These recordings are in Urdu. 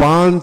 5,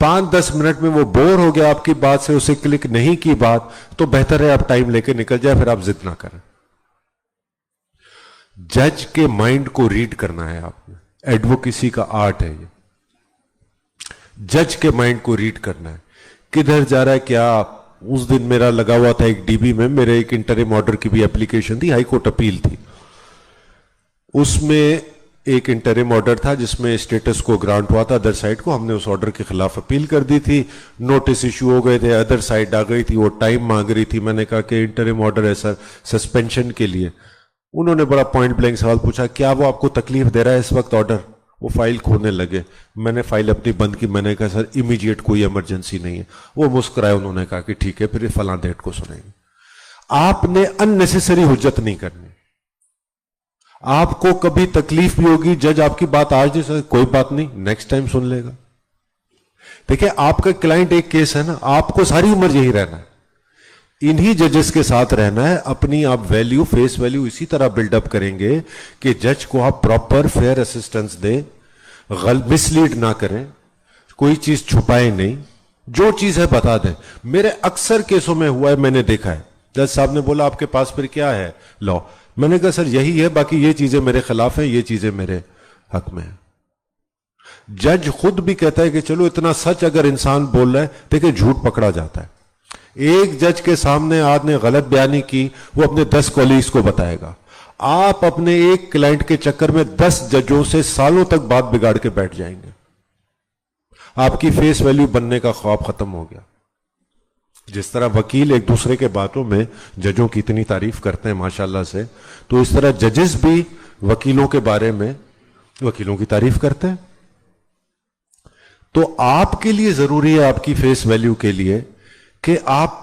5-10 منٹ میں وہ بور ہو گیا آپ کی بات سے, اسے کلک نہیں کی بات, تو بہتر ہے آپ ٹائم لے کے نکل جائے, پھر آپ ضد نہ کریں. جج کے مائنڈ کو ریڈ کرنا ہے آپ نے, ایڈوکیسی کا آرٹ ہے یہ. جج کے مائنڈ کو ریڈ کرنا ہے, کدھر جا رہا ہے کیا. اس دن میرا لگا ہوا تھا ایک ڈی بی میں, میرے ایک انٹرم آرڈر کی بھی اپلیکیشن تھی, ہائی کورٹ اپیل تھی. اس میں ایک انٹرم آرڈر تھا جس میں اسٹیٹس کو گرانٹ ہوا تھا ادر سائڈ کو, ہم نے اس آرڈر کے خلاف اپیل کر دی تھی, نوٹس ایشو ہو گئے تھے, ادر سائڈ آ گئی تھی, وہ ٹائم مانگ رہی تھی. میں نے کہا کہ انٹرم آرڈر ہے سر سسپینشن کے لیے. انہوں نے بڑا پوائنٹ بلینک سوال پوچھا, کیا وہ آپ کو تکلیف دے رہا ہے اس وقت آرڈر. وہ فائل کھونے لگے, میں نے فائل اپنی بند کی, میں نے کہا سر امیجیٹ کوئی ایمرجنسی نہیں ہے. وہ مسکرائے, انہوں نے کہا کہ ٹھیک ہے پھر فلاں ڈیٹ کو سنیں گے. آپ نے ان نیسیسری حجت نہیں کرنی. آپ کو کبھی تکلیف بھی ہوگی, جج آپ کی بات آج نہیں, کوئی بات نہیں نیکسٹ ٹائم سن لے گا. دیکھیں آپ کا کلائنٹ ایک کیس ہے نا, آپ کو ساری عمر یہی رہنا ہے, انہی ججز کے ساتھ رہنا ہے. اپنی آپ ویلیو, فیس ویلیو اسی طرح بلڈ اپ کریں گے کہ جج کو آپ پراپر فیئر اسسٹنس دیں, مس لیڈ نہ کریں, کوئی چیز چھپائیں نہیں, جو چیز ہے بتا دیں. میرے اکثر کیسوں میں ہوا ہے, میں نے دیکھا ہے, جج صاحب نے بولا آپ کے پاس پھر کیا ہے لا, میں نے کہا سر یہی ہے, باقی یہ چیزیں میرے خلاف ہیں, یہ چیزیں میرے حق میں ہیں. جج خود بھی کہتا ہے کہ چلو اتنا سچ اگر انسان بول رہا ہے, دیکھیں جھوٹ پکڑا جاتا ہے. ایک جج کے سامنے آج نے غلط بیانی کی, وہ اپنے 10 کولیگز کو بتائے گا. آپ اپنے ایک کلائنٹ کے چکر میں 10 ججوں سے سالوں تک بات بگاڑ کے بیٹھ جائیں گے. آپ کی فیس ویلیو بننے کا خواب ختم ہو گیا. جس طرح وکیل ایک دوسرے کے باتوں میں ججوں کی اتنی تعریف کرتے ہیں ماشاءاللہ سے, تو اس طرح ججز بھی وکیلوں کے بارے میں وکیلوں کی تعریف کرتے ہیں. تو آپ کے لیے ضروری ہے, آپ کی فیس ویلیو کے لیے, کہ آپ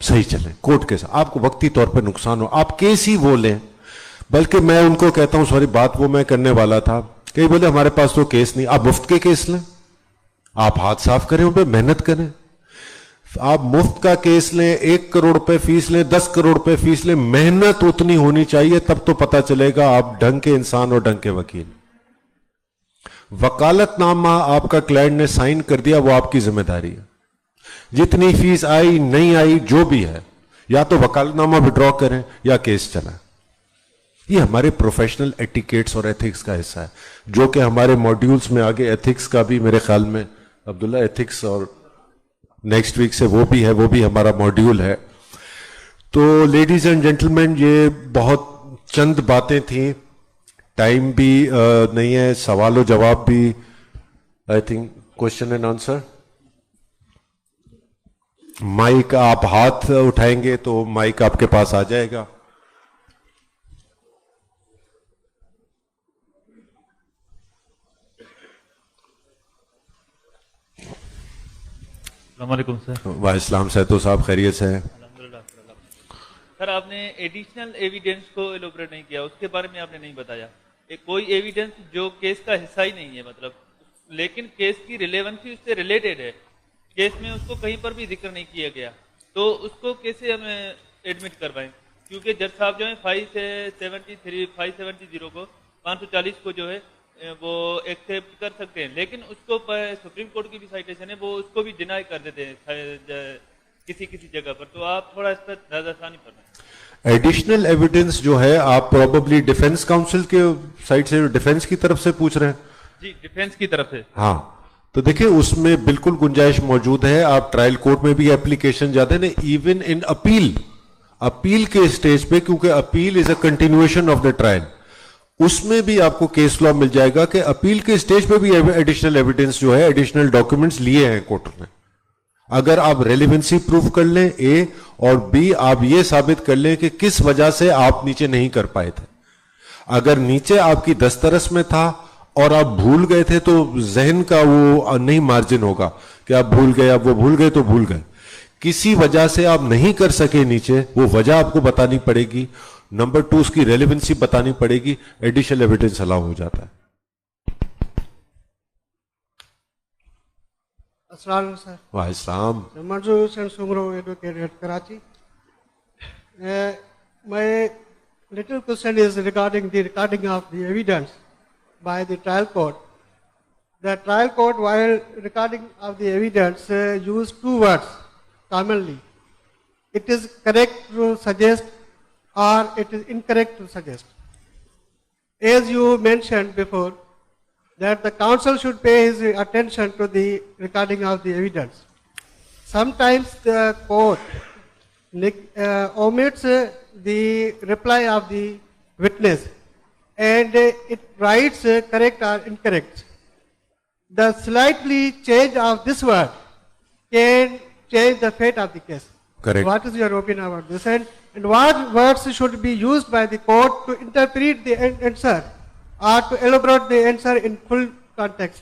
صحیح چلیں کورٹ کے ساتھ. آپ کو وقتی طور پہ نقصان ہو, آپ کیس ہی وہ لیں. بلکہ میں ان کو کہتا ہوں, سوری بات وہ میں کرنے والا تھا, کئی بولے ہمارے پاس تو کیس نہیں. آپ مفت کے کیس لیں, آپ ہاتھ صاف کریں, ان پہ محنت کریں. آپ مفت کا کیس لیں, 1 کروڑ روپے فیس لیں, 10 کروڑ روپے فیس لیں, محنت اتنی ہونی چاہیے, تب تو پتا چلے گا آپ ڈھنگ کے انسان اور ڈھنگ کے وکیل. وکالت نامہ آپ کا کلائنٹ نے سائن کر دیا, وہ آپ کی ذمہ داری ہے. جتنی فیس آئی نہیں آئی جو بھی ہے, یا تو وکالت نامہ وڈرا کریں یا کیس چلائیں. یہ ہمارے پروفیشنل ایٹیکیٹس اور ایتھکس کا حصہ ہے, جو کہ ہمارے موڈیولز میں آگے ایتھکس کا بھی میرے خیال میں عبداللہ ایتھکس اور نیکسٹ ویک سے وہ بھی ہے, وہ بھی ہمارا موڈیول ہے. تو لیڈیز اینڈ جینٹلمین, یہ بہت چند باتیں تھیں, ٹائم بھی نہیں ہے, سوال و جواب بھی, I think question and answer. Mic آپ ہاتھ اٹھائیں گے تو مائک آپ کے پاس آ جائے گا. السلام علیکم سر. وعلیکم السلام. سیدو صاحب خیریت سے ہیں؟ الحمدللہ. سر آپ نے ایڈیشنل ایویڈنس کو ایلوبریٹ نہیں کیا, اس کے بارے میں آپ نے نہیں بتایا. کوئی ایویڈنس جو کیس کا حصہ ہی نہیں ہے, مطلب لیکن کیس کی ریلیونسی اس سے ریلیٹڈ ہے, کیس میں اس کو کہیں پر بھی ذکر نہیں کیا گیا, تو اس کو کیسے ہم ایڈمٹ کروائیں؟ کیونکہ جج صاحب جو ہے 570 کو 540 کو جو ہے وہ ایکسیپٹ کر سکتے ہیں, لیکن اس کو سپریم کورٹ کی بھی سائٹیشن ہے, وہ اس کو بھی ڈینائی کر دیتے ہیں کسی جگہ پر. تو آپ تھوڑا اس پر زیادہ ثانی فرمائیں. ایڈیشنل ایویڈنس جو ہے, آپ پروبیبلی ڈیفنس کاؤنسل کے سائٹ سے, ڈیفنس کی طرف سے پوچھ رہے ہیں؟ جی ڈیفینس کی طرف سے. ہاں, تو دیکھیں اس میں بالکل گنجائش موجود ہے. آپ ٹرائل کورٹ میں بھی اپلیکیشن جاتے ہیں, ایون ان اپیل کے اسٹیج پہ, کیونکہ appeal is a continuation of the trial, اس میں بھی آپ کو کیس لا مل جائے گا کہ اپیل کے اسٹیج پہ بھی ایڈیشنل ایویڈنس جو ہے, ایڈیشنل ڈاکیومنٹس لیے ہیں کورٹ نے. اگر آپ ریلیونسی پروف کر لیں اے, اور بی آپ یہ ثابت کر لیں کہ کس وجہ سے آپ نیچے نہیں کر پائے تھے. اگر نیچے آپ کی دسترس میں تھا اور آپ بھول گئے تھے, تو ذہن کا وہ نہیں مارجن ہوگا کہ آپ بھول گئے, آپ وہ بھول گئے تو بھول گئے. کسی وجہ سے آپ نہیں کر سکے نیچے, وہ وجہ آپ کو بتانی پڑے گی. نمبر 2, اس کی ریلیونسی بتانی پڑے گی, ایڈیشنل ایویڈنس الاؤ ہو جاتا ہے. السلام علیکم سر. وعلیکم السلام. Manzoor Hussain Sangro, advocate at Karachi. My little question is regarding the recording of the evidence by the trial court. The trial court, while recording of the evidence, used two words commonly. It is correct to suggest or it is incorrect to suggest. As you mentioned before, that the counsel should pay his attention to the recording of the evidence. Sometimes the court omits the reply of the witness and it writes correct or incorrect. The slightly change of this word can change the fate of the case. Correct. What is your opinion about this? And what words should be used by the court to interpret the answer or to elaborate the answer in full context?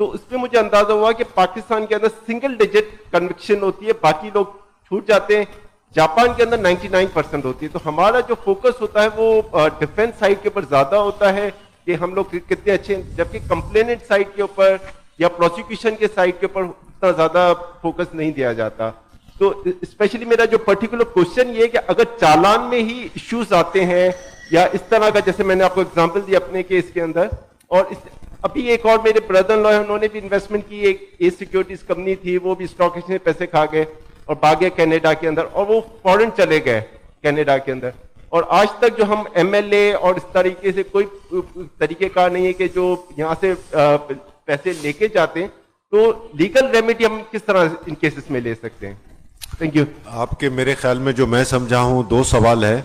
تو اس پہ مجھے اندازہ ہوا کہ پاکستان کے اندر سنگل ڈیجٹ کنوکشن ہوتی ہے, باقی لوگ چھوٹ جاتے ہیں. جاپان کے اندر 99% ہوتی ہے. تو ہمارا جو فوکس ہوتا ہے وہ ڈیفینس سائڈ کے اوپر زیادہ ہوتا ہے کہ ہم لوگ کتنے اچھے ہیں, جبکہ کمپلیننٹ سائڈ کے اوپر یا پروسیکیوشن کے سائڈ کے اوپر اتنا زیادہ فوکس نہیں دیا جاتا. تو اسپیشلی میرا جو پرٹیکولر کوشچن یہ ہے کہ اگر چالان میں ہی ایشوز آتے ہیں یا اس طرح کا, جیسے میں نے آپ کو ایگزامپل دی اپنے کیس کے اندر, اور ابھی ایک اور میرے بردر ان لا انہوں نے بھی انویسٹمنٹ کی, ایک ایس سیکورٹیز کمپنی تھی, وہ بھی اسٹاک ایکسچینج میں پیسے کھا گئے اور بھاگے کینیڈا کے اندر, اور وہ فورن چلے گئے کینیڈا کے اندر. اور آج تک جو ہم ایم ایل اے اور اس طریقے سے کوئی طریقہ کار نہیں ہے کہ جو یہاں سے پیسے لے کے جاتے ہیں, تو لیگل ریمیڈی ہم کس طرح ان کیسز میں لے سکتے ہیں؟ Thank you. آپ کے میرے خیال میں جو میں سمجھا ہوں 2 سوال ہے.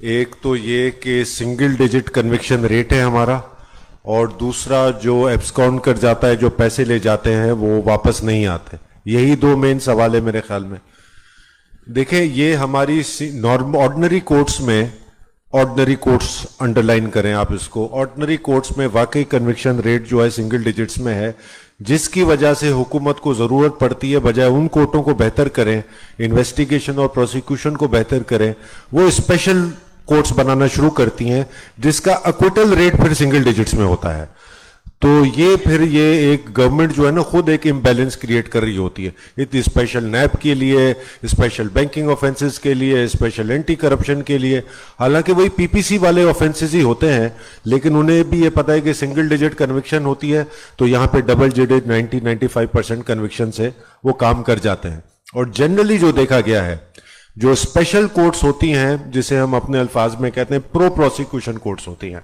ایک تو یہ کہ سنگل ڈیجٹ کنوکشن ریٹ ہے ہمارا, اور دوسرا جو ایبسکاؤنٹ کر جاتا ہے, جو پیسے لے جاتے ہیں وہ واپس نہیں آتے. یہی 2 مین سوال ہے میرے خیال میں. دیکھیں یہ ہماری آرڈنری کورٹس میں, آرڈنری کورٹس انڈر لائن کریں آپ اس کو, آرڈنری کورٹس میں واقعی کنوکشن ریٹ جو ہے سنگل ڈیجٹس میں ہے, جس کی وجہ سے حکومت کو ضرورت پڑتی ہے بجائے ان کورٹوں کو بہتر کریں, انویسٹیگیشن اور پروسیکیوشن کو بہتر کریں, وہ اسپیشل کورٹس بنانا شروع کرتی ہیں جس کا اکوٹل ریٹ پھر سنگل ڈیجٹس میں ہوتا ہے. تو یہ پھر یہ ایک گورنمنٹ جو ہے نا خود ایک امبیلنس کریٹ کر رہی ہوتی ہے. اتنی اسپیشل نیب کے لیے, اسپیشل بینکنگ آفینسز کے لیے, اسپیشل اینٹی کرپشن کے لیے, حالانکہ وہی پی پی سی والے آفینسز ہی ہوتے ہیں, لیکن انہیں بھی یہ پتہ ہے کہ سنگل ڈیجٹ کنوکشن ہوتی ہے تو یہاں پہ ڈبل ڈیجٹ 90-95% کنوکشن سے وہ کام کر جاتے ہیں. اور جنرلی جو دیکھا گیا ہے, جو اسپیشل کورٹس ہوتی ہیں جسے ہم اپنے الفاظ میں کہتے ہیں پرو پروسیکیوشن کورٹس ہوتی ہیں,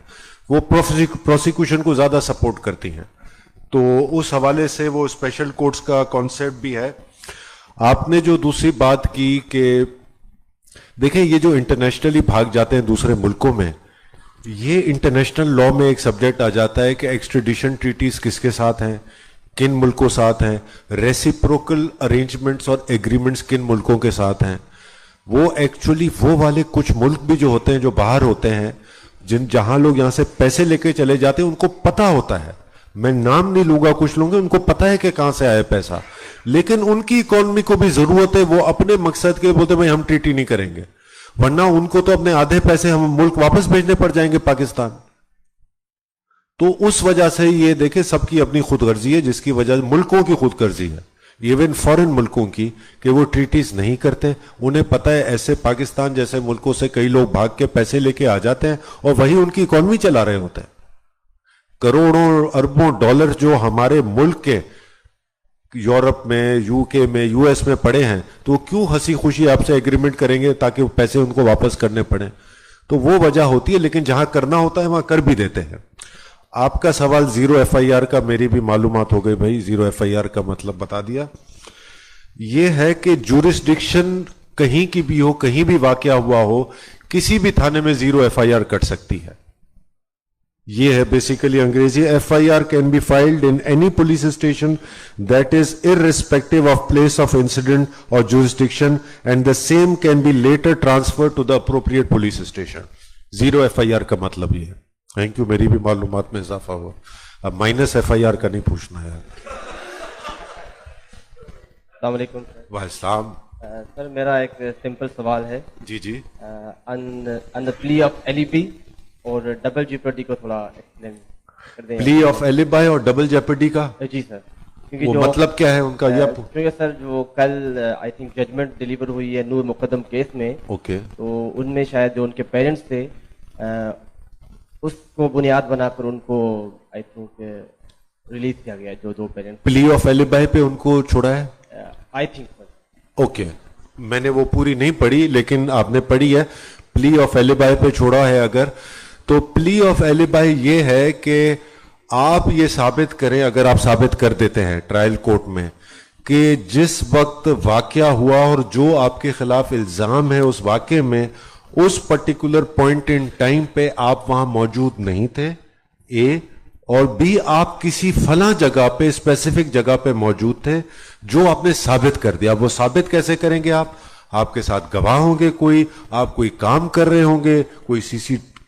وہ پروسیکیوشن کو زیادہ سپورٹ کرتی ہیں. تو اس حوالے سے وہ اسپیشل کورٹس کا کانسیپٹ بھی ہے. آپ نے جو دوسری بات کی کہ دیکھیں یہ جو انٹرنیشنلی بھاگ جاتے ہیں دوسرے ملکوں میں, یہ انٹرنیشنل لا میں ایک سبجیکٹ آ جاتا ہے کہ ایکسٹریڈیشن ٹریٹیز کس کے ساتھ ہیں, کن ملکوں ساتھ ہیں, ریسیپروکل ارینجمنٹس اور ایگریمنٹس کن ملکوں کے ساتھ ہیں. وہ ایکچولی وہ والے کچھ ملک بھی جو ہوتے ہیں جو باہر ہوتے ہیں, جہاں لوگ یہاں سے پیسے لے کے چلے جاتے ہیں, ان کو پتا ہوتا ہے, میں نام نہیں لوں گا, کچھ لوں گے, ان کو پتا ہے کہ کہاں سے آئے پیسہ, لیکن ان کی اکانومی کو بھی ضرورت ہے, وہ اپنے مقصد کے بولتے بھائی ہم ٹریٹی نہیں کریں گے, ورنہ ان کو تو اپنے آدھے پیسے ہم ملک واپس بھیجنے پڑ جائیں گے پاکستان. تو اس وجہ سے یہ دیکھیں سب کی اپنی خود غرضی ہے, جس کی وجہ ملکوں کی خود غرضی ہے, ایون فورن ملکوں کی, کہ وہ ٹریٹیز نہیں کرتے. انہیں پتہ ہے ایسے پاکستان جیسے ملکوں سے کئی لوگ بھاگ کے پیسے لے کے آ جاتے ہیں اور وہی ان کی اکانومی چلا رہے ہوتے ہیں. کروڑوں اربوں ڈالر جو ہمارے ملک کے یورپ میں, یو کے میں, یو ایس میں پڑے ہیں, تو کیوں ہنسی خوشی آپ سے ایگریمنٹ کریں گے تاکہ پیسے ان کو واپس کرنے پڑیں. تو وہ وجہ ہوتی ہے, لیکن جہاں کرنا ہوتا ہے وہاں کر بھی دیتے ہیں. آپ کا سوال 0 FIR کا میری بھی معلومات ہو گئی بھائی, 0 FIR کا مطلب بتا دیا. یہ ہے کہ جورسڈکشن کہیں کی بھی ہو, کہیں بھی واقعہ ہوا ہو, کسی بھی تھانے میں 0 FIR کٹ سکتی ہے. یہ ہے بیسیکلی انگریزی. FIR can be filed in any police station that is irrespective of place of incident or jurisdiction, and the same can be later transferred to the appropriate police station. 0 FIR کا مطلب یہ ہے. تھینک یو, میری بھی معلومات میں اضافہ ہوا. اب مائنس FIR کا نہیں پوچھنا ہے. السلام علیکم. السلام. سر میرا ایک سمپل سوال ہے. جی جی. آن دا پلی آف ایلیبی اور ڈبل جیپرڈی کو تھوڑا ایکسپلین کر دیں. پلی آف ایلیبائی اور ڈبل جیپرڈی کا جی سر, وہ مطلب کیا ہے ان کا, یہ کیونکہ سر جو کل آئی تھنک ججمنٹ ڈلیور ہوئی ہے نور مقدم کیس میں, اوکے, تو ان میں شاید جو ان کے پیرنٹس تھے اس کو بنیاد بنا کر ان کو آئی تھنک ریلیز کیا گیا, جو 2 پیرنٹس. پلی آف ایلیبائی پہ ان کو چھوڑا ہے آئی تھنک سر. اوکے, میں نے وہ پوری نہیں پڑھی لیکن آپ نے پڑھی ہے. پلی آف ایلیبائی پہ چھوڑا ہے اگر, تو پلی آف ایلیبائی یہ ہے کہ آپ یہ ثابت کریں, اگر آپ ثابت کر دیتے ہیں ٹرائل کورٹ میں کہ جس وقت واقعہ ہوا اور جو آپ کے خلاف الزام ہے اس واقعے میں, اس پرٹیکولر پوائنٹ ان ٹائم پہ آپ وہاں موجود نہیں تھے, اے, اور بی آپ کسی فلاں جگہ پہ, اسپیسیفک جگہ پہ موجود تھے جو آپ نے ثابت کر دیا. وہ ثابت کیسے کریں گے آپ کے ساتھ گواہ ہوں گے, کوئی آپ کوئی کام کر رہے ہوں گے, کوئی سی سی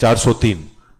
403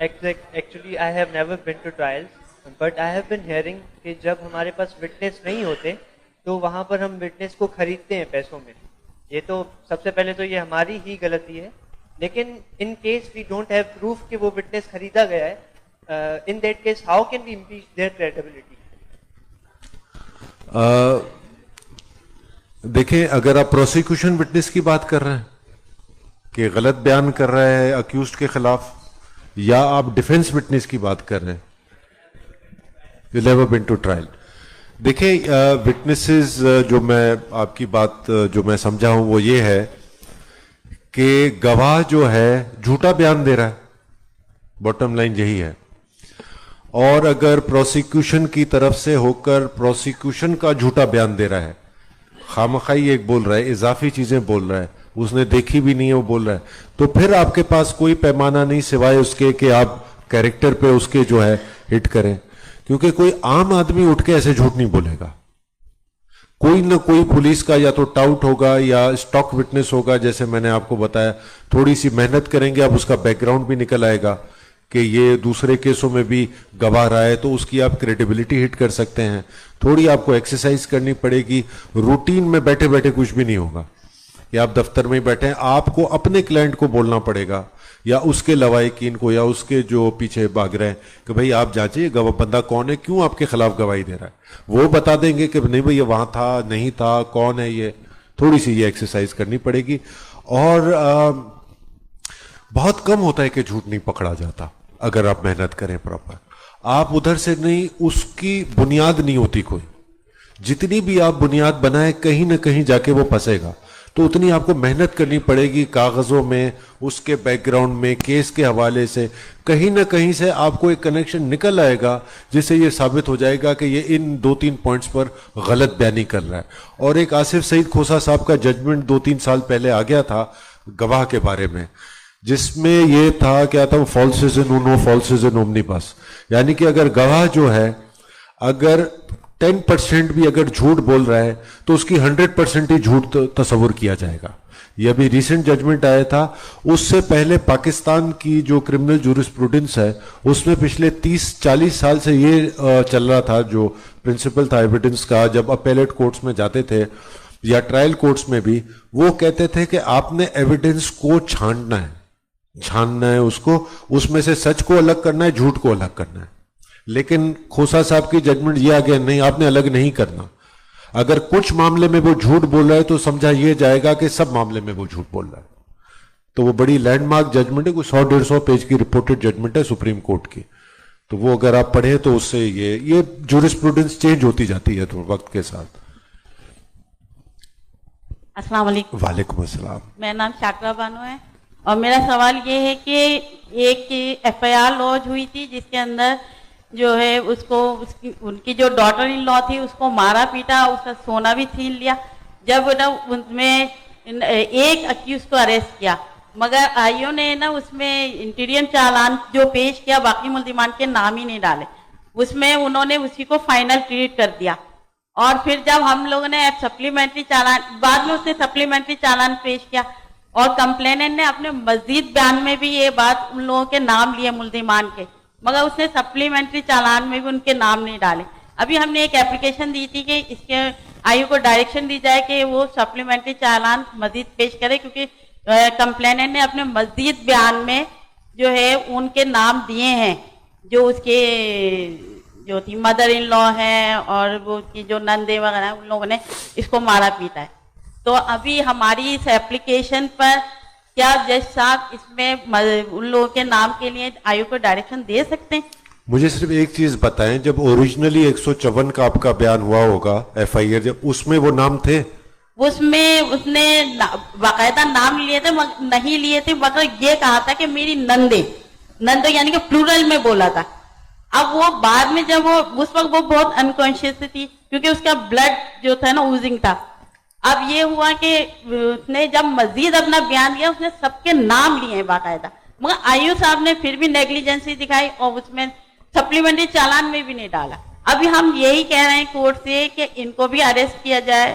Actually, I have never been to trials, but I have been hearing کہ جب ہمارے پاس witness نہیں ہوتے تو وہاں پر ہم witness کو خریدتے ہیں پیسوں میں. یہ تو سب سے پہلے تو یہ ہماری ہی غلطی ہے, لیکن in case we don't have proof کہ وہ witness خریدا گیا ہے, in that case how can we impeach their credibility? دیکھیں, اگر آپ پروسیکیوشن وٹنس کی بات کر رہے ہیں کہ غلط بیان کر رہے ہیں اکیوزڈ کے خلاف, یا آپ ڈیفنس وٹنس کی بات کر رہے ہیں, you never been to trial. دیکھیں, وٹنسز جو میں آپ کی بات جو میں سمجھا ہوں وہ یہ ہے کہ گواہ جو ہے جھوٹا بیان دے رہا ہے, باٹم لائن یہی ہے. اور اگر پروسیکیوشن کی طرف سے ہو کر پروسیکیوشن کا جھوٹا بیان دے رہا ہے, خامخوائی ایک بول رہا ہے, اضافی چیزیں بول رہا ہے, اس نے دیکھی بھی نہیں ہے وہ بول رہا ہے, تو پھر آپ کے پاس کوئی پیمانہ نہیں سوائے اس کے کہ آپ کیریکٹر پہ اس کے جو ہے ہٹ کریں. کیونکہ کوئی عام آدمی اٹھ کے ایسے جھوٹ نہیں بولے گا. کوئی نہ کوئی پولیس کا یا تو ٹاؤٹ ہوگا یا اسٹاک وٹنس ہوگا, جیسے میں نے آپ کو بتایا, تھوڑی سی محنت کریں گے آپ, اس کا بیک گراؤنڈ بھی نکل آئے گا کہ یہ دوسرے کیسوں میں بھی گواہ رہا ہے, تو اس کی آپ کریڈیبلٹی ہٹ کر سکتے ہیں. تھوڑی آپ کو ایکسرسائز کرنی پڑے گی. روٹین میں بیٹھے بیٹھے کچھ بھی نہیں ہوگا, یا آپ دفتر میں ہی بیٹھے ہیں, آپ کو اپنے کلائنٹ کو بولنا پڑے گا یا اس کے لوائقین کو یا اس کے جو پیچھے بھاگ رہے ہیں کہ بھائی آپ جانچیے گواہ بندہ کون ہے, کیوں آپ کے خلاف گواہی دے رہا ہے. وہ بتا دیں گے کہ نہیں بھائی یہ وہاں تھا, نہیں تھا, کون ہے یہ. تھوڑی سی یہ ایکسرسائز کرنی پڑے گی. اور بہت کم ہوتا ہے کہ جھوٹ نہیں پکڑا جاتا اگر آپ محنت کریں پراپر. آپ ادھر سے نہیں, اس کی بنیاد نہیں ہوتی کوئی. جتنی بھی آپ بنیاد بنائیں کہیں نہ کہیں جا کے وہ پھنسے گا, تو اتنی آپ کو محنت کرنی پڑے گی کاغذوں میں, اس کے بیک گراؤنڈ میں, کیس کے حوالے سے. کہیں نہ کہیں سے آپ کو ایک کنیکشن نکل آئے گا جس سے یہ ثابت ہو جائے گا کہ یہ ان 2-3 پوائنٹس پر غلط بیانی کر رہا ہے. اور ایک آصف سعید کھوسا صاحب کا ججمنٹ 2-3 سال پہلے آ گیا تھا گواہ کے بارے میں, جس میں یہ تھا کیا تھا, فالسز ان اونو فالسز ان اومنیبس. یعنی کہ اگر گواہ جو ہے اگر 10% بھی اگر جھوٹ بول رہا ہے تو اس کی 100% ہی جھوٹ تصور کیا جائے گا. یہ ابھی ریسنٹ ججمنٹ آیا تھا. اس سے پہلے پاکستان کی جو کرمنل جورسپروڈنس ہے اس میں پچھلے 30-40 سال سے یہ چل رہا تھا, جو پرنسپل تھا ایویڈنس کا, جب اپیلیٹ کورٹس میں جاتے تھے یا ٹرائل کورٹس میں بھی, وہ کہتے تھے کہ آپ نے ایویڈنس کو چھاننا ہے اس کو, اس میں سے سچ کو الگ کرنا ہے, جھوٹ کو الگ کرنا ہے. لیکن کھوسا صاحب کی ججمنٹ یہ آ گیا, نہیں آپ نے الگ نہیں کرنا. اگر کچھ معاملے میں وہ جھوٹ بول رہا ہے تو سمجھا یہ جائے گا کہ سب معاملے میں وہ جھوٹ بول رہا ہے. تو وہ بڑی لینڈ مارک ججمنٹ ہے, کوئی 100-150 پیج کی رپورٹڈ ججمنٹ ہے سپریم کورٹ کی. تو وہ اگر آپ پڑھیں تو اس سے یہ جورسپروڈنس چینج ہوتی جاتی ہے تو وقت کے ساتھ. السلام علیکم. وعلیکم السلام. میرا نام شاکرہ بانو ہے, اور میرا سوال یہ ہے کہ ایک FIR لانچ ہوئی تھی جس کے اندر جو ہے اس کو ان کی جو ڈاٹر ان لا تھی اس کو مارا پیٹا, اس کا سونا بھی چھین لیا. جب نا اس میں ایک اکیوز کو اریسٹ کیا, مگر آئیو نے نا اس میں انٹیریم چالان جو پیش کیا باقی ملزمان کے نام ہی نہیں ڈالے. اس میں انہوں نے اسی کو فائنل ٹریٹ کر دیا. اور پھر جب ہم لوگوں نے سپلیمنٹری چالان, بعد میں اس نے سپلیمنٹری چالان پیش کیا, اور کمپلیننٹ نے اپنے مزید بیان میں بھی یہ بات ان لوگوں کے نام لیے ملزمان کے, مگر اس نے سپلیمنٹری چالان میں بھی ان کے نام نہیں ڈالے. ابھی ہم نے ایک اپلیکیشن دی تھی کہ اس کے آئیو کو ڈائریکشن دی جائے کہ وہ سپلیمنٹری چالان مزید پیش کرے, کیونکہ کمپلیننٹ نے اپنے مزید بیان میں جو ہے ان کے نام دیے ہیں, جو اس کے جو تھی مدر ان لا ہے اور وہ کی جو نندے وغیرہ ان لوگوں نے اس کو مارا پیٹا ہے. تو ابھی ہماری اس اپلیکیشن پر کیا جج صاحب اس میں ان لوگوں کے نام کے لیے آئیو کو ڈائریکشن دے سکتے ہیں؟ مجھے صرف ایک چیز بتائیں, جب اوریجنلی 154 کا آپ کا بیان ہوا ہوگا FIR, جب اس میں وہ نام تھے؟ اس میں اس نے باقاعدہ نام لیے تھے, نہیں لیے تھے, مگر یہ کہا تھا کہ میری نندے یعنی کہ پلورل میں بولا تھا. اب وہ بعد میں جب وہ اس وقت وہ بہت انکانشیس تھی کیونکہ اس کا بلڈ جو تھا نا اوزنگ تھا. اب یہ ہوا کہ اس نے جب مزید اپنا بیان دیا اس نے سب کے نام لیے ہیں باقاعدہ, مگر آئیو صاحب نے پھر بھی نیگلیجنسی دکھائی اور اس میں سپلیمنٹری چالان میں بھی نہیں ڈالا. ابھی ہم یہی کہہ رہے ہیں کورٹ سے کہ ان کو بھی اریسٹ کیا جائے,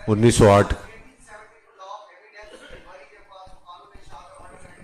1908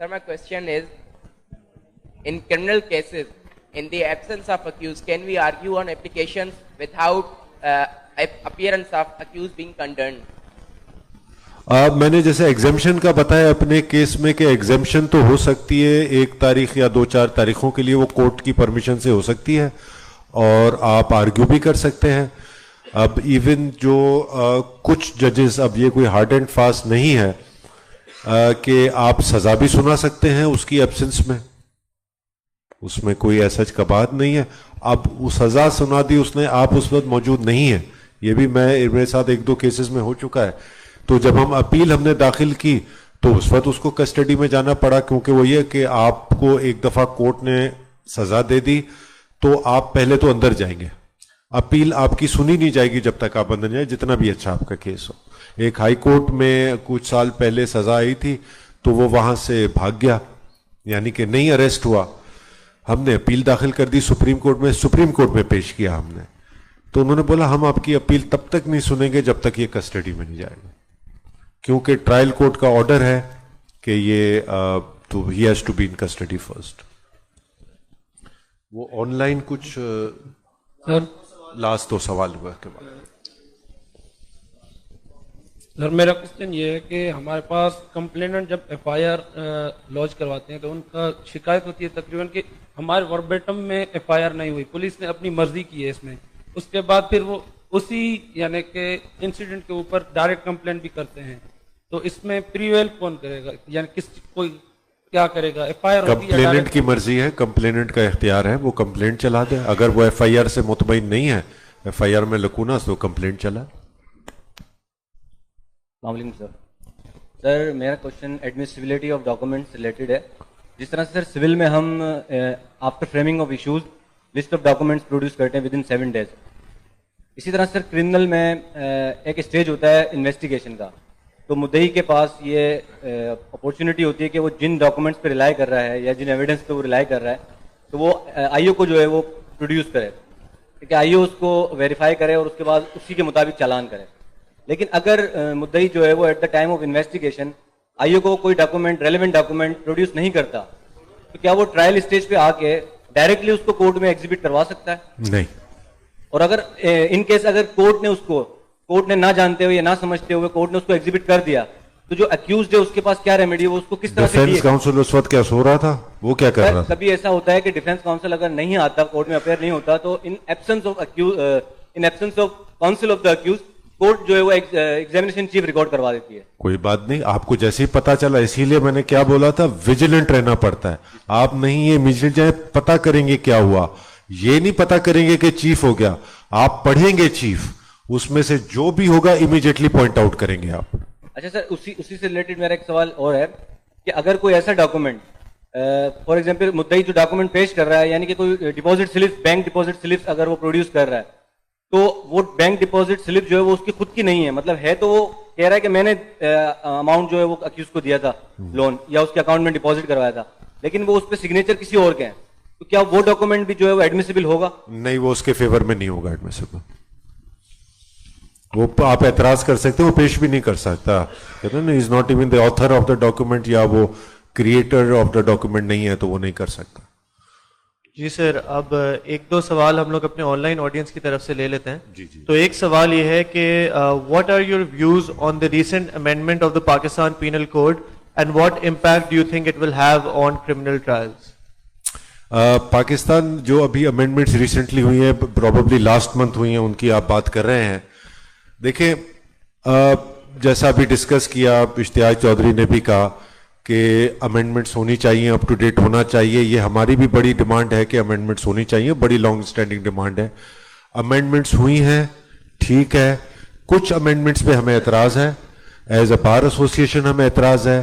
Sir, my question is, in criminal cases, in the absence of accused, can we argue on applications without appearance of accused being condemned? میں نے جیسے ایگزیمشن کا بتایا اپنے کیس میں کہ ایگزیمشن تو ہو سکتی ہے 1 تاریخ یا 2-4 تاریخوں کے لیے، وہ کورٹ کی پرمیشن سے ہو سکتی ہے اور آپ آرگیو بھی کر سکتے ہیں. اب ایون جو کچھ ججز، اب یہ کوئی ہارڈ اینڈ فاسٹ نہیں ہے کہ آپ سزا بھی سنا سکتے ہیں اس کی ایبسنس میں، اس میں کوئی ایسا کا بات نہیں ہے. اب وہ سزا سنا دی اس نے، آپ اس وقت موجود نہیں ہیں، یہ بھی میرے ساتھ 1-2 کیسز میں ہو چکا ہے. تو جب ہم اپیل ہم نے داخل کی تو اس وقت اس کو کسٹڈی میں جانا پڑا، کیونکہ وہ یہ کہ آپ کو ایک دفعہ کورٹ نے سزا دے دی تو آپ پہلے تو اندر جائیں گے، اپیل آپ کی سنی نہیں جائے گی جب تک آپ اندر جائیں، جتنا بھی اچھا آپ کا کیس ہو. ایک ہائی کورٹ میں کچھ سال پہلے سزا آئی تھی تو وہ وہاں سے بھاگ گیا، یعنی کہ نہیں اریسٹ ہوا. ہم نے اپیل داخل کر دی سپریم کورٹ میں پیش کیا ہم نے، تو انہوں نے بولا ہم آپ کی اپیل تب تک نہیں سنیں گے جب تک یہ کسٹڈی میں نہیں جائے گا، کیونکہ ٹرائل کورٹ کا آرڈر ہے کہ یہ ہی has to be in custody first. وہ آن لائن کچھ لاسٹ 2 سوال ہوا کے بعد. سر میرا کوشچن یہ ہے کہ ہمارے پاس کمپلیننٹ جب ایف آئی آر لانچ کرواتے ہیں تو ان کا شکایت ہوتی ہے تقریباً کہ ہمارے وربیٹم میں ایف آئی آر نہیں ہوئی، پولیس نے اپنی مرضی کی ہے اس میں. اس کے بعد پھر وہ اسی یعنی کہ انسیڈنٹ کے اوپر ڈائریکٹ کمپلین بھی کرتے ہیں، تو اس میں پریویل کون کرے گا، یعنی کوئی کیا کرے گا؟ ایف آئی آر کمپلیننٹ کی مرضی ہے، کمپلیننٹ کا اختیار ہے، وہ کمپلینٹ چلا دے. اگر وہ ایف آئی آر سے مطمئن نہیں ہے، ایف آئی آر میں لکوناس، تو کمپلینٹ چلا. السلام علیکم سر میرا کوشچن ایڈمیسیبلٹی آف ڈاکومنٹس ریلیٹڈ ہے. جس طرح سے سر سول میں ہم after framing of issues list of documents produce کرتے ہیں ودن 7 days، اسی طرح سر کرمنل میں ایک اسٹیج ہوتا ہے انویسٹیگیشن کا، تو مدعی کے پاس یہ اپورچونٹی ہوتی ہے کہ وہ جن ڈاکومنٹس پہ ریلائی کر رہا ہے یا جن ایویڈنس پہ وہ ریلائی کر رہا ہے تو وہ آئی او کو جو ہے وہ پروڈیوس کرے، کہ آئی او اس کو ویریفائی کرے اور اس کے بعد اسی کے مطابق چالان کرے. لیکن اگر مدعی جو ہے وہ at the time of investigation I O کو کوئی ڈاکومنٹ ریلیونٹ ڈاکومنٹ پروڈیوس نہیں کرتا تو کیا وہ ٹرائل اسٹیج پہ آ کے ڈائریکٹلی اس کو کورٹ میں ایگزیبٹ کروا سکتا ہے؟ نہیں. اور اگر ان کیس اگر کورٹ نے نہ جانتے ہوئے یا نہ سمجھتے ہوئے کورٹ نے اس کو ایگزیبٹ کر دیا تو جو اکیوزڈ ہے اس کے پاس کیا ریمیڈی، وہ اس کو کس طرح سے ڈیفینس کاؤنسل اس وقت کیا سو رہا تھا، وہ کیا کر رہا تھا؟ کبھی ایسا ہوتا ہے کہ ڈیفینس کاؤنسل اگر نہیں آتا، کورٹ میں اپیئر نہیں ہوتا، تو in absence of counsel of the accused court جو ہے وہ ایگزامینیشن چیف ریکارڈ کروا دیتی ہے. کوئی بات نہیں، آپ کو جیسے ہی پتا چلا، اسی لیے میں نے کیا بولا تھا، ویجیلنٹ رہنا پڑتا ہے. آپ نہیں یہ امیجیٹ جائیں پتا کریں گے کیا ہوا، یہ نہیں پتا کریں گے کہ چیف ہو گیا، آپ پڑھیں گے چیف، اس میں سے جو بھی ہوگا امیجیٹلی پوائنٹ آؤٹ کریں گے آپ. اچھا سر اسی سے ریلیٹڈ میرا ایک سوال اور ہے کہ اگر کوئی ایسا ڈاکومنٹ فار ایگزامپل مدعی جو ڈاکومنٹ پیش کر رہا ہے، یعنی کہ کوئی deposit slip, bank deposit slip اگر وہ پروڈیوس کر رہا ہے تو وہ بینک ڈپازٹ سلپ جو ہے وہ اس کی خود کی نہیں ہے، مطلب ہے تو وہ کہہ رہا ہے کہ میں نے اماؤنٹ جو ہے وہ اکیوز کو دیا تھا لون یا اس کے اکاؤنٹ میں ڈپازٹ کروایا تھا، لیکن وہ اس پہ سگنیچر کسی اور کے ہیں، تو کیا وہ ڈاکومنٹ بھی جو ہے وہ ایڈمیسیبل ہوگا؟ نہیں، وہ اس کے فیور میں نہیں ہوگا ایڈمیسیبل. وہ آپ اعتراض کر سکتے ہیں، وہ پیش بھی نہیں کر سکتا. کہتے ہیں نا is not even the author of the document, یا وہ کریٹر آف دا ڈاکومنٹ نہیں ہے تو وہ نہیں کر سکتا. جی سر، اب 1-2 سوال ہم لوگ اپنے آن لائن آڈینس کی طرف سے لے لیتے ہیں. جی. تو ایک سوال یہ ہے کہ what are your views on the recent amendment of the Pakistan penal code and what impact do you think it will have on criminal trials? Pakistan جو ابھی امینڈمنٹس ریسنٹلی ہوئی ہیں، پروبیبلی لاسٹ منتھ ہوئی ہیں، ان کی آپ بات کر رہے ہیں. دیکھیں جیسا ابھی ڈسکس کیا، اشتیاق چودھری نے بھی کہا کہ امینڈمنٹس ہونی چاہیے، اپ ٹو ڈیٹ ہونا چاہیے. یہ ہماری بھی بڑی ڈیمانڈ ہے کہ امینڈمنٹس ہونی چاہیے، بڑی لانگ اسٹینڈنگ ڈیمانڈ ہے. امینڈمنٹس ہوئی ہیں، ٹھیک ہے. کچھ امینڈمنٹس پہ ہمیں اعتراض ہے، ایز اے بار ایسوسیشن ہمیں اعتراض ہے.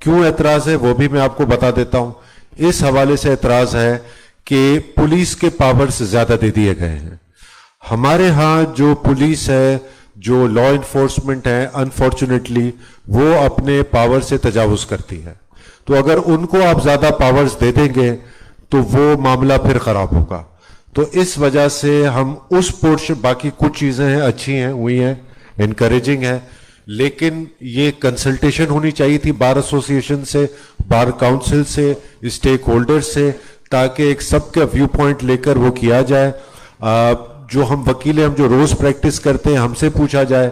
کیوں اعتراض ہے وہ بھی میں آپ کو بتا دیتا ہوں. اس حوالے سے اعتراض ہے کہ پولیس کے پاورز زیادہ دے دیے گئے ہیں. ہمارے ہاں جو پولیس ہے، جو لا انفورسمنٹ ہے، انفارچونیٹلی وہ اپنے پاور سے تجاوز کرتی ہے. تو اگر ان کو آپ زیادہ پاورز دے دیں گے تو وہ معاملہ پھر خراب ہوگا. تو اس وجہ سے ہم اس پورشن، باقی کچھ چیزیں ہیں اچھی ہیں، ہوئی ہیں، انکریجنگ ہے، لیکن یہ کنسلٹیشن ہونی چاہیے تھی بار ایسوسیشن سے، بار کاؤنسل سے، اسٹیک ہولڈر سے، تاکہ ایک سب کا ویو پوائنٹ لے کر وہ کیا جائے. جو ہم وکیل ہیں، ہم جو روز پریکٹس کرتے ہیں، ہم سے پوچھا جائے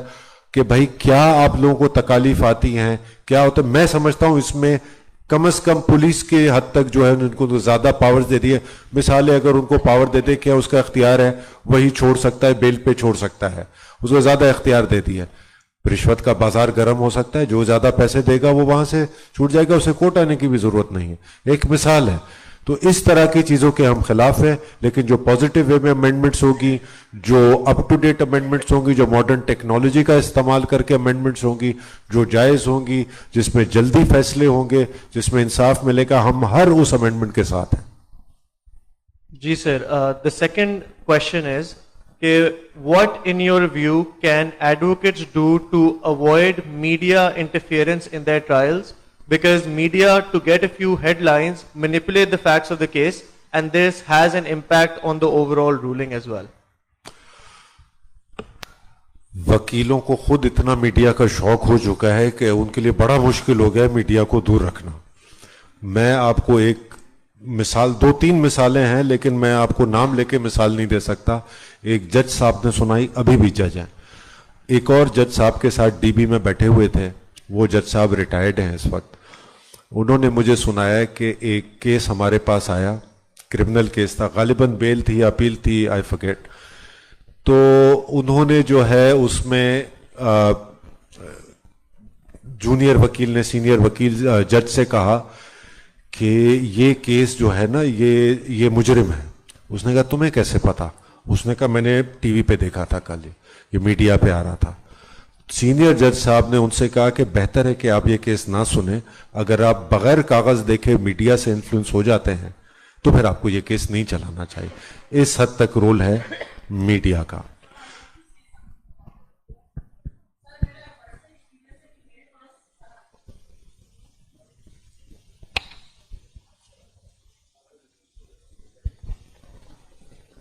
کہ بھائی کیا آپ لوگوں کو تکالیف آتی ہیں, کیا ہوتا ہے. میں سمجھتا ہوں اس میں کم از کم پولیس کے حد تک جو ہے ان کو تو زیادہ پاورز دے دیے. مثال ہے, اگر ان کو پاور دے دے, کیا اس کا اختیار ہے, وہی چھوڑ سکتا ہے, بیل پہ چھوڑ سکتا ہے, اس کو زیادہ اختیار دے دیا. رشوت کا بازار گرم ہو سکتا ہے, جو زیادہ پیسے دے گا وہ وہاں سے چھوٹ جائے گا, اسے کوٹ آنے کی بھی ضرورت نہیں ہے. ایک مثال ہے. تو اس طرح کی چیزوں کے ہم خلاف ہیں, لیکن جو پازیٹیو وے میں امینڈمنٹس ہوگی, جو اپ ٹو ڈیٹ امینڈمنٹس ہوں گی, جو ماڈرن ٹیکنالوجی کا استعمال کر کے امینڈمنٹس ہوں گی, جو جائز ہوں گی, جس میں جلدی فیصلے ہوں گے, جس میں انصاف ملے گا, ہم ہر اس امینڈمنٹ کے ساتھ ہیں. جی سر, the second question is کہ what in your view can advocates do to avoid media interference in their trials? Because media, to get a few headlines, manipulate the facts of the case, and this has an impact on the overall ruling as well. وکیلوں کو خود اتنا میڈیا کا شوق ہو چکا ہے کہ ان کے لیے بڑا مشکل ہو گیا میڈیا کو دور رکھنا. میں آپ کو ایک مثال, 2-3 مثالیں ہیں, لیکن میں آپ کو نام لے کے مثال نہیں دے سکتا. ایک جج صاحب نے سنائی, ابھی بھی جج ہیں. ایک اور جج صاحب کے ساتھ ڈی بی میں بیٹھے ہوئے تھے, وہ جج صاحب ریٹائرڈ ہیں اس وقت. انہوں نے مجھے سنایا کہ ایک کیس ہمارے پاس آیا, کرمنل کیس تھا, غالباً بیل تھی یا اپیل تھی, آئی فرگیٹ. تو انہوں نے جو ہے اس میں جونیئر وکیل نے سینئر وکیل جج سے کہا کہ یہ کیس جو ہے نا یہ مجرم ہے. اس نے کہا تمہیں کیسے پتا؟ اس نے کہا میں نے ٹی وی پہ دیکھا تھا کل, یہ میڈیا پہ آ رہا تھا. سینئر جج صاحب نے ان سے کہا کہ بہتر ہے کہ آپ یہ کیس نہ سنیں, اگر آپ بغیر کاغذ دیکھے میڈیا سے انفلوئنس ہو جاتے ہیں تو پھر آپ کو یہ کیس نہیں چلانا چاہیے. اس حد تک رول ہے میڈیا کا.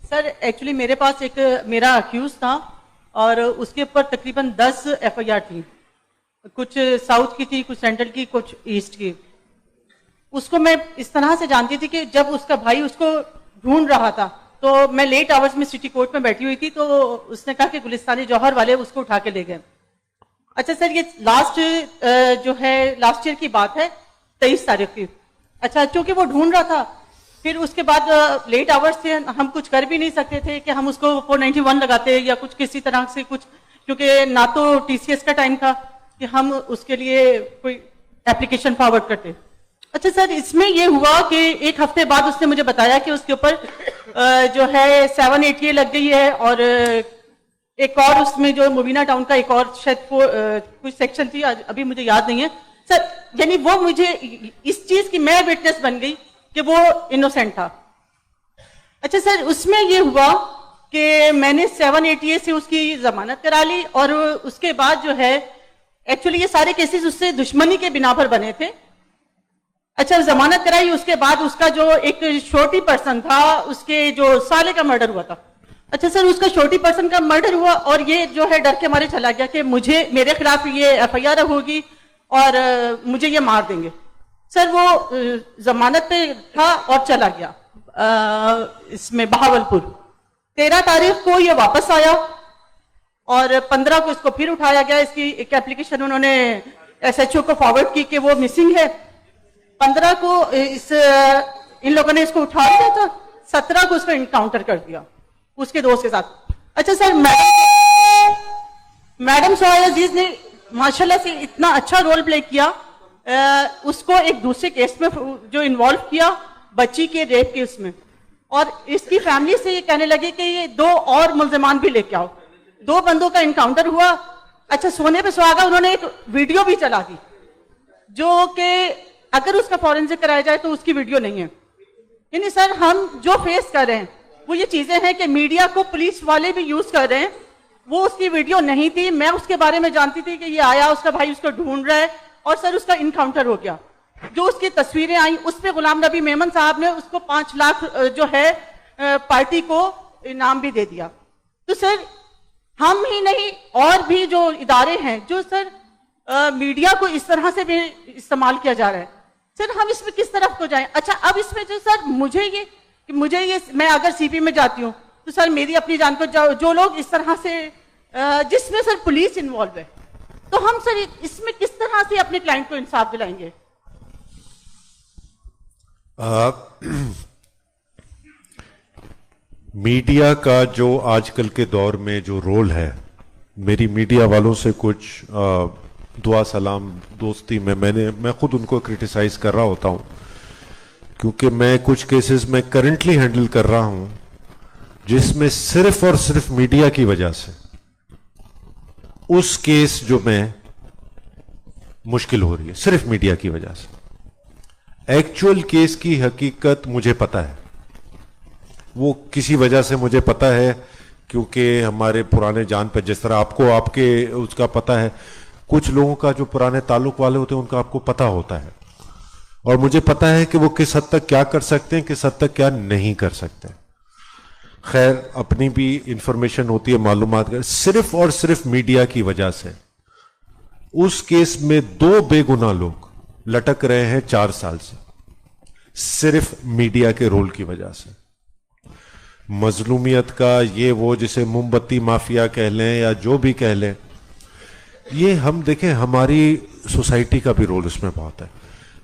سر ایکچولی میرے پاس ایک میرا اکیوز تھا اور اس کے اوپر تقریباً 10 ایف آئی آر تھی, کچھ ساؤتھ کی تھی, کچھ سینٹرل کی, کچھ ایسٹ کی. اس کو میں اس طرح سے جانتی تھی کہ جب اس کا بھائی اس کو ڈھونڈ رہا تھا تو میں لیٹ آورز میں سٹی کورٹ میں بیٹھی ہوئی تھی, تو اس نے کہا کہ گلستانی جوہر والے اس کو اٹھا کے لے گئے. اچھا سر, یہ لاسٹ ایئر کی بات ہے, 23 تاریخ کی. اچھا چونکہ وہ ڈھونڈ رہا تھا, پھر اس کے بعد لیٹ آورز تھے, ہم کچھ کر بھی نہیں سکتے تھے کہ ہم اس کو 491 لگاتے یا کچھ کسی طرح سے کچھ, کیونکہ نہ تو ٹی سی ایس کا ٹائم تھا کہ ہم اس کے لیے کوئی اپلیکیشن فارورڈ کرتے. اچھا سر, اس میں یہ ہوا کہ ایک ہفتے بعد اس نے مجھے بتایا کہ اس کے اوپر جو ہے 780 لگ گئی ہے, اور ایک اور اس میں جو مبینہ ٹاؤن کا ایک اور شاید کچھ سیکشن تھی, ابھی مجھے یاد نہیں ہے سر. یعنی وہ مجھے اس چیز کی میں وٹنس بن گئی کہ وہ انوسینٹ تھا. اچھا سر, اس میں یہ ہوا کہ میں نے 780 سے اس کی ضمانت کرا لی, اور اس کے بعد جو ہے ایکچولی یہ سارے کیسز اس سے دشمنی کے بنا پر بنے تھے. اچھا ضمانت کرائی, اس کے بعد اس کا جو ایک چھوٹی پرسن تھا, اس کے جو سالے کا مرڈر ہوا تھا. اچھا سر, اس کا چھوٹی پرسن کا مرڈر ہوا, اور یہ جو ہے ڈر کے مارے چلا گیا کہ میرے خلاف یہ ایف آئی آر ہوگی اور مجھے یہ مار دیں گے. سر وہ ضمانت پہ تھا اور چلا گیا اس میں بہاولپور. 13 تاریخ کو یہ واپس آیا اور 15 کو اس کو پھر اٹھایا گیا. اس کی ایک اپلیکیشن انہوں نے ایس ایچ او کو فارورڈ کی کہ وہ مسنگ ہے. 15 کو ان لوگوں نے اس کو اٹھا دیا تھا, 17 کو اس کو انکاؤنٹر کر دیا اس کے دوست کے ساتھ. اچھا سر, میڈم سہیل عزیز نے ماشاءاللہ سے اتنا اچھا رول پلے کیا, اس کو ایک دوسرے کیس میں جو انوالو کیا, بچی کے ریپ کیس میں, اور اس کی فیملی سے یہ کہنے لگے کہ یہ 2 اور ملزمان بھی لے کے آؤ. 2 بندوں کا انکاؤنٹر ہوا. اچھا سونے پہ سہاگا, انہوں نے ایک ویڈیو بھی چلا دی جو کہ اگر اس کا فورنسک کرایا جائے تو اس کی ویڈیو نہیں ہے. یعنی سر ہم جو فیس کر رہے ہیں وہ یہ چیزیں ہیں کہ میڈیا کو پولیس والے بھی یوز کر رہے ہیں. وہ اس کی ویڈیو نہیں تھی, میں اس کے بارے میں جانتی تھی کہ یہ آیا, اس کا بھائی اس کو ڈھونڈ رہا ہے, اور سر اس کا انکاؤنٹر ہو گیا. جو اس کی تصویریں آئیں اس پہ غلام نبی میمن صاحب نے اس کو 5 لاکھ جو ہے پارٹی کو انعام بھی دے دیا. تو سر ہم ہی نہیں, اور بھی جو ادارے ہیں جو سر میڈیا کو اس طرح سے بھی استعمال کیا جا رہا ہے, سر ہم اس میں کس طرف کو جائیں. اچھا اب اس میں جو سر مجھے یہ میں اگر سی پی میں جاتی ہوں تو سر میری اپنی جان کو جو لوگ اس طرح سے جس میں سر پولیس انوالو ہے, تو ہم سر اس میں کس طرح سے اپنے کلائنٹ کو انصاف دلائیں گے؟ میڈیا کا جو آج کل کے دور میں جو رول ہے، میری میڈیا والوں سے کچھ دعا سلام دوستی میں خود ان کو کرٹیسائز کر رہا ہوتا ہوں، کیونکہ میں کچھ کیسز میں کرنٹلی ہینڈل کر رہا ہوں جس میں صرف اور صرف میڈیا کی وجہ سے اس کیس جو میں مشکل ہو رہی ہے، صرف میڈیا کی وجہ سے. ایکچوئل کیس کی حقیقت مجھے پتا ہے، وہ کسی وجہ سے مجھے پتا ہے کیونکہ ہمارے پرانے جان پہ، جس طرح آپ کو آپ کے اس کا پتا ہے، کچھ لوگوں کا جو پرانے تعلق والے ہوتے ہیں ان کا آپ کو پتا ہوتا ہے، اور مجھے پتا ہے کہ وہ کس حد تک کیا کر سکتے ہیں، کس حد تک کیا نہیں کر سکتے. خیر اپنی بھی انفارمیشن ہوتی ہے، معلومات کا. صرف اور صرف میڈیا کی وجہ سے اس کیس میں 2 بے گناہ لوگ لٹک رہے ہیں 4 سال سے، صرف میڈیا کے رول کی وجہ سے. مظلومیت کا یہ وہ جسے موم بتی مافیا کہہ لیں یا جو بھی کہہ لیں، یہ ہم دیکھیں ہماری سوسائٹی کا بھی رول اس میں بہت ہے.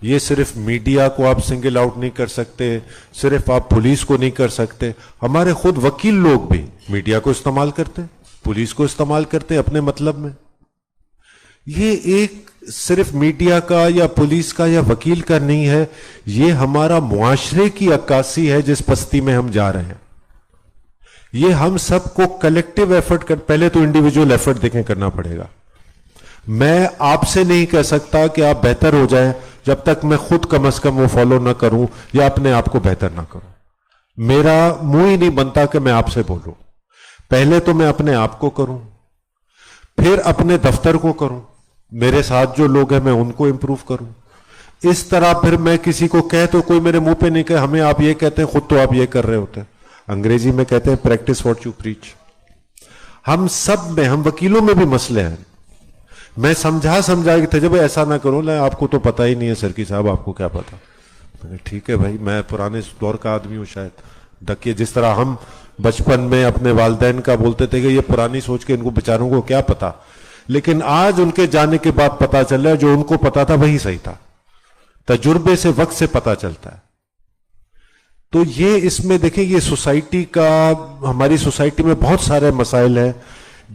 یہ صرف میڈیا کو آپ سنگل آؤٹ نہیں کر سکتے، صرف آپ پولیس کو نہیں کر سکتے. ہمارے خود وکیل لوگ بھی میڈیا کو استعمال کرتے، پولیس کو استعمال کرتے اپنے مطلب میں. یہ ایک صرف میڈیا کا یا پولیس کا یا وکیل کا نہیں ہے، یہ ہمارا معاشرے کی عکاسی ہے جس پستی میں ہم جا رہے ہیں. یہ ہم سب کو کلیکٹیو ایفرٹ کر، پہلے تو انڈیویجول ایفرٹ دیکھیں کرنا پڑے گا. میں آپ سے نہیں کہہ سکتا کہ آپ بہتر ہو جائیں جب تک میں خود کم از کم وہ فالو نہ کروں یا اپنے آپ کو بہتر نہ کروں. میرا منہ ہی نہیں بنتا کہ میں آپ سے بولوں. پہلے تو میں اپنے آپ کو کروں، پھر اپنے دفتر کو کروں، میرے ساتھ جو لوگ ہیں میں ان کو امپروو کروں. اس طرح پھر میں کسی کو کہہ تو کوئی میرے منہ پہ نہیں کہ ہمیں آپ یہ کہتے ہیں، خود تو آپ یہ کر رہے ہوتے ہیں. انگریزی میں کہتے ہیں پریکٹس واٹ یو پریچ. ہم سب میں، ہم وکیلوں میں بھی مسئلے ہیں. میں سمجھا کہ تھا جب ایسا نہ کرو، آپ کو تو پتہ ہی نہیں ہے سرکی صاحب، آپ کو کیا پتا. میں نے ٹھیک ہے بھائی، میں پرانے دور کا آدمی ہوں شاید. دیکھیے جس طرح ہم بچپن میں اپنے والدین کا بولتے تھے کہ یہ پرانی سوچ کے ان کو بیچاروں کو کیا پتا، لیکن آج ان کے جانے کے بعد پتا چل رہا ہے جو ان کو پتا تھا وہی صحیح تھا. تجربے سے، وقت سے پتا چلتا ہے. تو یہ اس میں دیکھیں، یہ سوسائٹی کا، ہماری سوسائٹی میں بہت سارے مسائل ہیں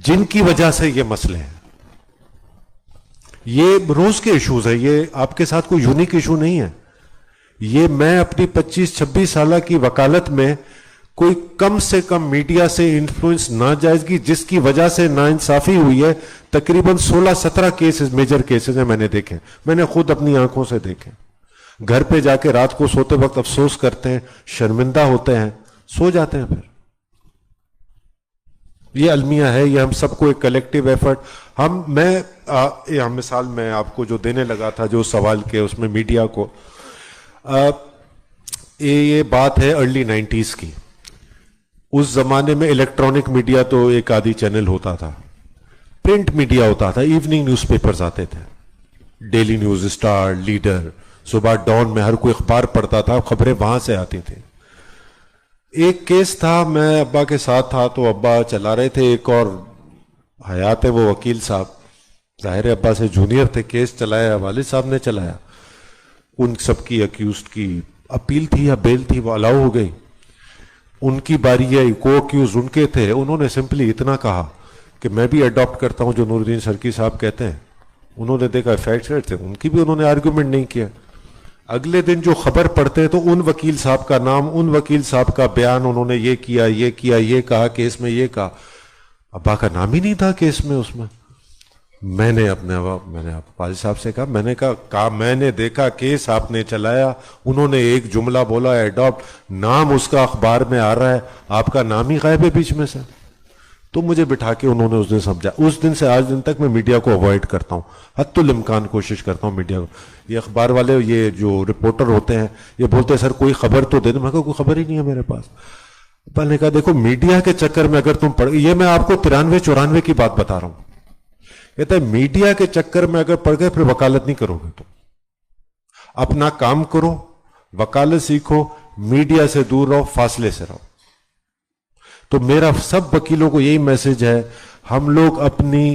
جن کی وجہ سے یہ مسئلے ہیں. یہ روز کے ایشوز ہیں، یہ آپ کے ساتھ کوئی یونیک ایشو نہیں ہے. یہ میں اپنی 25-26 سالہ کی وکالت میں کوئی کم سے کم میڈیا سے انفلوئنس ناجائزگی جس کی وجہ سے ناانصافی ہوئی ہے، تقریباً 16-17 کیسز، میجر کیسز ہیں میں نے دیکھے، میں نے خود اپنی آنکھوں سے دیکھے. گھر پہ جا کے رات کو سوتے وقت افسوس کرتے ہیں، شرمندہ ہوتے ہیں، سو جاتے ہیں. پھر یہ المیہ ہے، یہ ہم سب کو ایک کلیکٹیو ایفرٹ. مثال میں آپ کو جو دینے لگا تھا جو سوال کے، اس میں میڈیا کو، یہ بات ہے ارلی 90s کی. اس زمانے میں الیکٹرانک میڈیا تو ایک آدھی چینل ہوتا تھا، پرنٹ میڈیا ہوتا تھا، ایوننگ نیوز پیپرز آتے تھے، ڈیلی نیوز، اسٹار، لیڈر، صبح ڈان میں ہر کوئی اخبار پڑھتا تھا، خبریں وہاں سے آتی تھیں. ایک کیس تھا، میں ابا کے ساتھ تھا تو ابا چلا رہے تھے، ایک اور حیات ہے وہ وکیل صاحب، ظاہر ابا سے جونیئر تھے، کیس چلایا، والد صاحب نے چلایا. ان سب کی اکیوزڈ کی اپیل تھی یا بیل تھی، وہ الاؤ ہو گئی. ان کی باری ہے، کو اکیوز ان کے تھے. انہوں نے سمپلی اتنا کہا کہ میں بھی اڈاپٹ کرتا ہوں جو نور الدین سرکی صاحب کہتے ہیں. انہوں نے دیکھا فیکٹس تھے ان کی بھی، انہوں نے آرگومنٹ نہیں کیا. اگلے دن جو خبر پڑھتے تو ان وکیل صاحب کا نام، ان وکیل صاحب کا بیان، انہوں نے یہ کیا، یہ کیا، یہ کہا کیس میں، یہ کہا. ابا کا نام ہی نہیں تھا کیس میں. اس میں میں نے والد صاحب سے کہا، میں نے کہا میں نے دیکھا کیس آپ نے چلایا، انہوں نے ایک جملہ بولا ایڈاپٹ، نام اس کا اخبار میں آ رہا ہے، آپ کا نام ہی غائب ہے بیچ میں سے. تو مجھے بٹھا کے انہوں نے اس دن سمجھا. اس دن سے آج دن تک میں میڈیا کو اوائڈ کرتا ہوں، حتی الامکان کوشش کرتا ہوں میڈیا کو. یہ اخبار والے، یہ جو رپورٹر ہوتے ہیں، یہ بولتے ہیں سر کوئی خبر تو دے دیں. میں کہا کوئی خبر ہی نہیں ہے میرے پاس. میں نے کہا دیکھو میڈیا کے چکر میں اگر تم پڑھ، یہ میں آپ کو 93-94 کی بات بتا رہا ہوں. کہتا ہے میڈیا کے چکر میں اگر پڑھ گئے پھر وکالت نہیں کرو گے. تم اپنا کام کرو، وکالت سیکھو، میڈیا سے دور رہو، فاصلے سے رہو. تو میرا سب وکیلوں کو یہی میسج ہے، ہم لوگ اپنی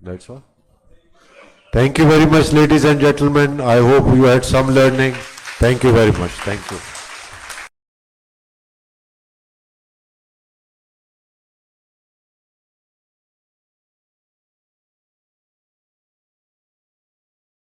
That's all. Thank you very much, ladies and gentlemen. I hope you had some learning. Thank you very much. Thank you.